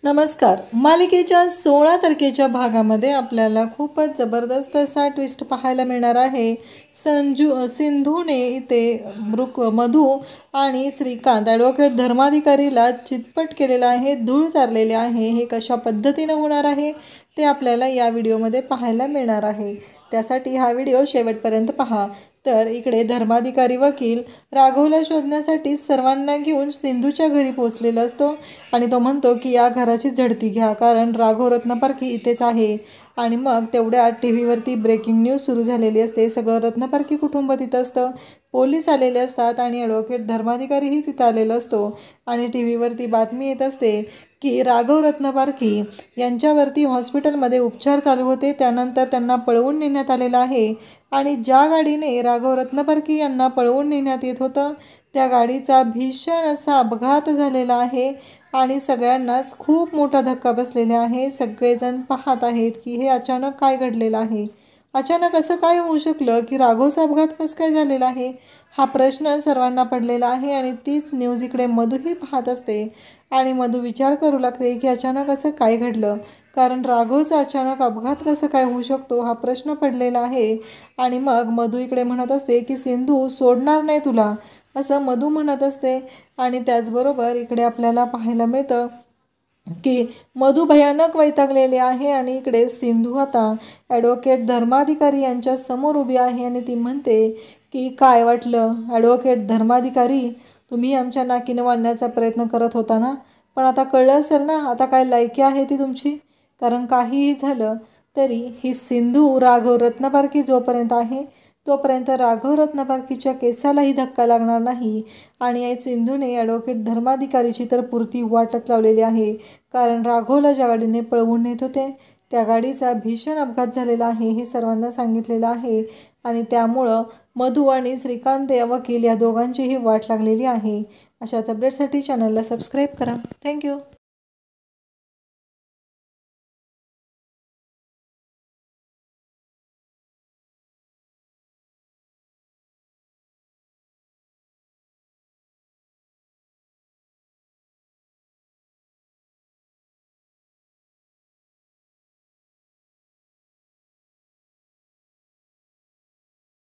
नमस्कार. मालिकेच्या 16 तारखेच्या भागामध्ये आपल्याला खूपच जबरदस्त असा ट्विस्ट पाहायला मिळणार आहे. सिंधूने इथे मधू आणि श्रीकांत ॲडव्होकेट धर्माधिकारीला चितपट केलेला आहे, धूळ चारलेले आहे. हे कशा पद्धतीनं होणार आहे ते आपल्याला या व्हिडिओमध्ये पाहायला मिळणार आहे. त्यासाठी हा व्हिडिओ शेवटपर्यंत पहा. तर इकडे धर्माधिकारी वकील राघवला शोधण्यासाठी सर्वांना घेऊन सिंधूच्या घरी पोहोचलेला असतो आणि तो म्हणतो की या घराची झडती घ्या, कारण राघव रत्नपारखी इथेच आहे. आणि मग तेवढ्यात टी व्हीवरती ब्रेकिंग न्यूज सुरू झालेली असते. सगळं रत्नपारखी कुटुंब तिथं असतं, पोलीस आलेले असतात आणि ॲडव्होकेट धर्माधिकारीही तिथं आलेला असतो. आणि टी व्हीवरती बातमी येत असते की राघव रत्नपारखी यांच्यावरती हॉस्पिटलमध्ये उपचार चालू होते, त्यानंतर त्यांना पळवून नेण्यात आलेलं आहे. आणि ज्या गाडीने राघव रत्नपारखी यांना पळवून नेण्यात येत होतं त्या गाडीचा भीषण असा अपघात झालेला आहे आणि सगळ्यांनाच खूप मोठा धक्का बसलेला आहे. सगळेजण पाहत आहेत की हे अचानक काय घडलेलं आहे, अचानक असं काय होऊ शकलं की राघवचा अपघात कसं काय झालेला आहे, हा प्रश्न सर्वांना पडलेला आहे. आणि तीच न्यूज इकडे मधूही पाहत असते आणि मधू विचार करू लागते की अचानक असं काय घडलं, कारण राघवचा अचानक अपघात कसं काय होऊ शकतो हा प्रश्न पडलेला आहे. आणि मग मधू इकडे म्हणत असते की सिंधू सोडणार नाही तुला, असं मधू म्हणत असते. आणि त्याचबरोबर इकडे आपल्याला पाहायला मिळतं की मधू भयानक वैतागलेले आहे आणि इकडे सिंधू आता ॲडव्होकेट धर्माधिकारी यांच्या समोर उभी आहे आणि ती म्हणते की काय वाटलं ॲडव्होकेट धर्माधिकारी, तुम्ही आमच्या नाकीनं वाढण्याचा प्रयत्न करत होता ना, पण आता कळलं असेल ना आता काय लायकी आहे ती तुमची. कारण काहीही झालं तरी ही सिंधू राघव रत्नपारखी जोपर्यंत आहे तोपर्यंत राघव रत्नपारखीच्या केसालाही धक्का लागणार नाही. आणि या सिंधूने ॲडव्होकेट धर्माधिकारीची तर पुरती वाटच लावलेली आहे, कारण राघवला ज्या गाडीने पळवून नेत होते त्या गाडीचा भीषण अपघात झालेला आहे हे सर्वांना सांगितलेलं आहे. आणि त्यामुळं मधू आणि श्रीकांत या वकील या दोघांचीही वाट लागलेली आहे. अशाच अपडेटसाठी चॅनलला सबस्क्राईब करा. थँक्यू.